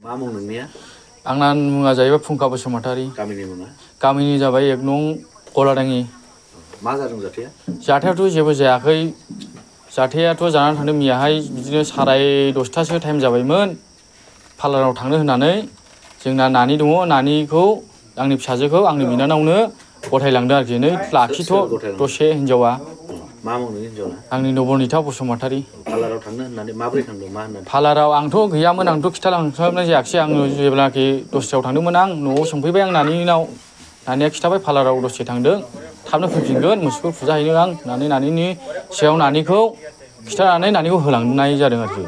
मा मुं नोंनिया? आंना मुङा जाहैबाय फुंखा बसुमतारी। गामिनि मुङा? गामिनि जाबाय 1 नं गलादाङि। मा जादों जाथाया? जाथायाथ' जेबो जायाखै। जाथायाथ' जानानै थांदों मैयाहाय बिदिनो 10:30 टाइम जाबायमोन। पार्लाराव थांनो होननानै जोंना नानि दङ, नानिखौ आंनि फिसाजोखौ आंनि बिनानावनो गथायलांदों आरोखि। नै लाखिथ' सोर गथायलांदों? दसे हिनजावा। मा मुं नोंनि हिनजावना? आंनि नबनिता बसुमतारी। पार्लाराव थांनो होननानै माबोरै थांदों? मा होननानै? पार्लाराव आंथ' गैयामोन, आंथ' खिथालांस्लाबनाय जायाखिसै। आङो जेब्लाखि दस्रायाव थांदोंमोन आं न'आव सोंफैबाय आं नानिनाव। नानिया खिथाबाय पार्लाराव दसे थांदों, थाबनो फैफिनगोन मोसौखौ फुजाहैनो आं होननानै नानिनि सायाव नानिखौ खिथानानै नानिखौ होलांनाय जादों आरोखि।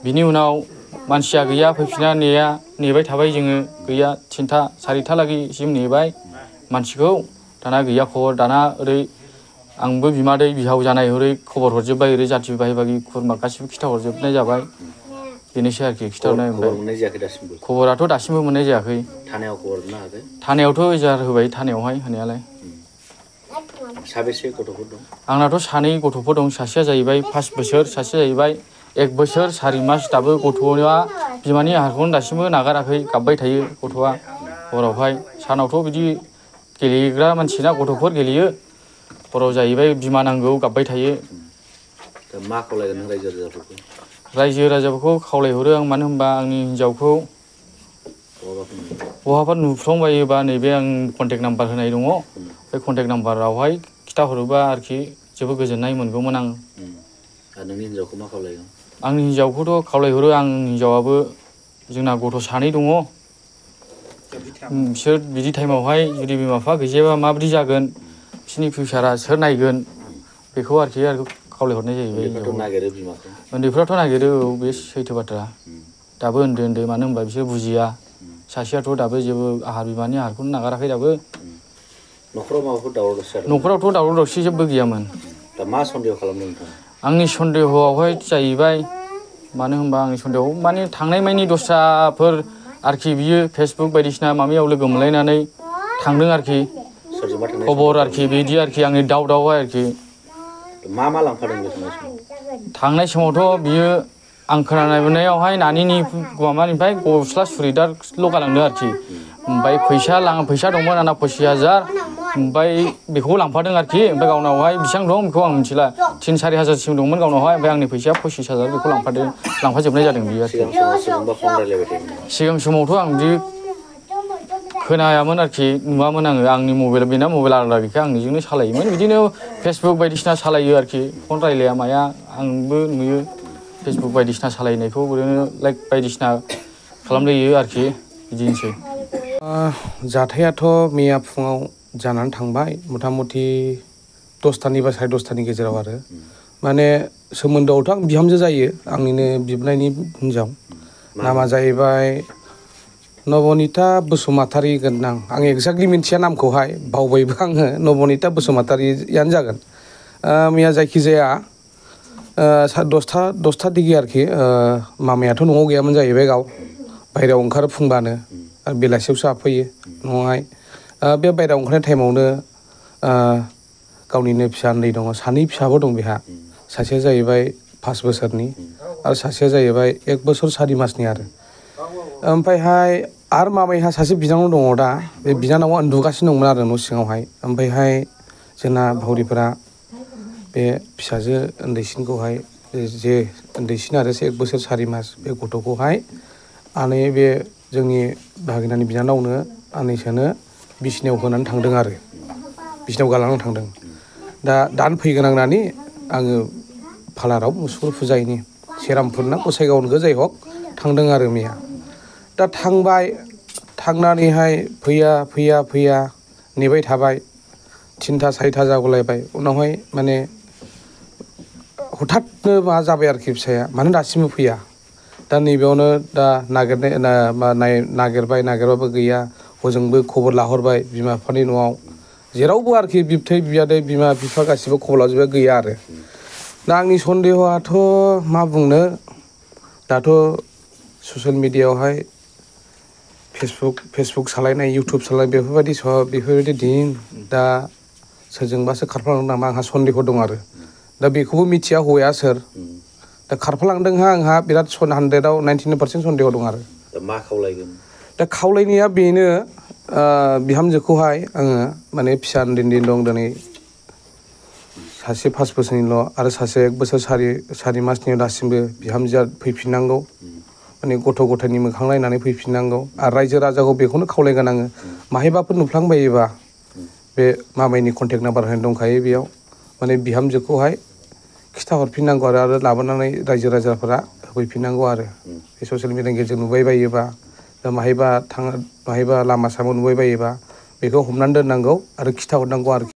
बिनि उनाव मानसिया गैया, फैफिना नेबाय थाबाय जोङो। गैया 3टा 4टा लागैसिम नेबाय मानसिखौ। दाना गैया खबर। दाना ओरै आंबो बिमादै बिहाव जानाय ओरै खबर हरजोब्बाय, ओरै जाथि बाहाय बागि खुरमा गासिबो खिथाहरजोबनाय जाबाय। बेनोसै आरोखि खिथानाय। खबर मोननाय जायाखै दासिमबो? खबराथ' दासिमबो मोननाय जायाखै। थानायाव खबर मोननो हायाखै? थानायावथ' एजाहार होबाय, थानायावहाय होनायालाय। साबेसे गथ'फोर दं? आंनाथ' 2 गथ'फोर दं। सासेया जाहैबाय 5 बोसोर, सासेया जाहैबाय 1 बोसोर 4 मास। दाबो गथ'आ बिमानि आहारखौनो दासिमबो नागाराखै, गाबबाय थायो गथ'आ हरावहाय। सानावथ' बिदि गेलेग्रा मानसिना गथ'फोर गेलेयो, हराव जाहैबाय बिमा नांगौ गाबबाय थायो। दा मा खावलायगोन नों रायजो राजाफोरखौ? रायजो राजाफोरखौ खावलायहरो आं, मानो होनबा आंनि हिनजावखौ बहाबा नुफ्लांबायोबा नैबे आं कन्टेक्ट नाम्बार होनाय दङ, बे कन्टेक्ट नाम्बारावहाय खिथाहरोबा आरोखि जोबोद गोजोननाय मोनगौमोन आं। आरो नोंनि हिनजावखौ मा खावलायगोन? आंनि हिनजावखौथ' खावलायहरो, आं हिनजावाबो जोंना गथ' 2 दङ। बिसोर बिदि टाइमावहाय जुदि बिमा बिफा गैजायाबा माबायदि जागोन, बिसोरनि फिउचारा सोर नायगोन, बेखौ आरोखि खावलायहरनाय जाहैबाय। उन्दैफ्राथ' नागिरो बिमाखौ? उन्दैफ्राथ' नागिरो, औ बे सैथो बाथ्रा। दाबो उन्दै मानो होनबा बिसोर बुजिया। सासेयाथ' दाबो जेबो बिमानि आहारखौनो नागाराखै दाबो। न'खराव माबाफोर दावराव दावसि जादों? न'खरावथ' दावराव दावसि जेबो गैयामोन। दा मा सन्देह खालामदों नोंथाङा? आंनि सन्देहआवहाय जाहैबाय, मानो होनबा आंनि सन्देहआव माने थांनाय मानि दस्राफोर आरोखि, बियो फेसबुक बायदिसिना माबायाव लोगो मोनलायनानै थांदों आरोखि। खबर आरोखि बिदि आरोखि, आंनि दाउ आरोखि। मा लांफादों बे थांनाय समाव? थांनाय समावथ' बियो आं खोनानाय मोननायावहाय नानिनि माबानिफ्राय गस्ला सुरिदारल' गालांदों आरोखि। ओमफ्राय फैसा दंमोन आंना 25,000, ओमफ्राय बेखौबो लांफादों आरोखि। ओमफ्राय गावनावहाय बेसेबां दं बेखौ आं मिथिला। 3-4 हाजारसिम दंमोन गावनावहाय, ओमफ्राय आंनि फैसाया 25,000, बेखौ लांफाजोबनाय जादों बियो आरोखि। सिगां समावथ' आं बिदि खोनायामोन आरोखि, नुवामोन आङो। आंनि मबाइल, बेना मबाइल आलादा गैखाया, आं बेजोंनो सालायोमोन। बिदिनो फेसबुक बायदिसिना सालायो आरोखि। फन रायलाया माया, आंबो नुयो फेसबुक बायदिसिना सालायनायखौ, ओरैनो लाइक बायदिसिना खालामलायो आरोखि, बिदिनोसै। जाथायाथ' मैया फुङाव जानानै थांबाय, मथा मथि 10टानि बा 10:30टानि गेजेराव आरो। माने सोमोन्दोआवथ' आं बिहामजो जायो, आंनिनो बिबोनांनि हिनजाव। नामा जाहैबाय नबनिता बसुमतारी गोनदां। आं एक्जेक्टलि मिथिया नामखौहाय, बावबायबो आङो। नबनिता बसुमतारीयानो जागोन। मैया जायखिजाया 10टा दिगि आरोखि। मामायाथ' न'आव गैयामोन जाहैबाय, गाव बाहेरायाव ओंखारो फुंबानो, आरो बेलासियावसो हाबफैयो न'आवहाय। बे बाहेरायाव ओंखारनाय टाइमावनो गावनिनो फिसा उन्दै दङ, 2 फिसाबो दं बेहा। सासेया जाहैबाय 5 बोसोरनि, आरो सासेया जाहैबाय 1 बोसोर 4 मासनि आरो। ओमफ्रायहाय आरो मामायहा सासे बिनानाव दङ दा, बे बिनानावा उन्दुगासिनो दंमोन आरो न' सिङावहाय। ओमफ्रायहाय जोंना भावरिफोरा बे फिसाजो उन्दैसिनखौहाय, जे उन्दैसिन आरो 1 बोसोर 4 मास, बे गथ'खौहाय बे जोंनि भागिनानि बिनानावनो आनैसोनो बिसिनायाव होनानै थांदों आरो, बिसिनायाव गालांनानै थांदों। दानो फैगोन आं नानि, आङो पार्लाराव मोसौखौ फुजाहैनि, सेरामपुर ना गसाइगावनिखौ जाय हक थांदों आरो मैया। दा थांबाय, थांनानैहाय फैया नेबाय थाबाय। 3टा 4टा जागुलायबाय। उनावहाय माने हठाथनो मा जाबाय आरोखि फिसाया, मानो दासिमबो फैया। दा नैबेयावनो दा नागिरबाबो गैया। हजोंबो खबर लाहरबाय बिमा बिफानि न'आव, जेरावबो आरोखि बिबथै बियादै बिमा बिफा गासिबो खबर लाजोबबाय, गैया आरो। दा आंनि सन्देहआथ' मा बुंनो, दाथ' ससियेल मिडियायावहाय फेसबुक सालायनाय, इउटुब सालायनाय, बेफोरबायदि दिन। दा सोरजोंबासो खारफालांदों नामा, आंहा सन्देह दं आरो। दा बेखौबो मिथिया हौवाया सोर, दा खारफालांदोंहा आंहा बिराद 100आव 99% सन्देह दं आरो दा मा खावलायगोन दा खावलायनाया बेनो बिहामजोखौहाय आङो माने फिसा उन्दै दं दिनै सासे 5 बोसोरनिल' आरो सासे 1 बोसोर सारि मासनि दासिमबो बिहामजोआ फैफिननांगौ माने गथ' गथायनि मोखां नायनानै फैफिननांगौ आरो रायजो राजाखौ बेखौनो खावलायगोन आङो माहायबाफोर नुफ्लांबायोबा बे मामायनि कन्टेक्ट नाम्बार होनाय दंखायो बेयाव माने बिहामजोखौहाय खिथाहरफिननांगौ आरो लाबोनानै रायजो राजाफोरा होफैफिननांगौ आरो बे ससियेल मिडियानि गेजेरजों नुबाय बायोबा माहायबा लामा सामा नुबाय बायोबा बेखौ हमनानै दोननांगौ आरो खिथाहरनांगौ आरोखि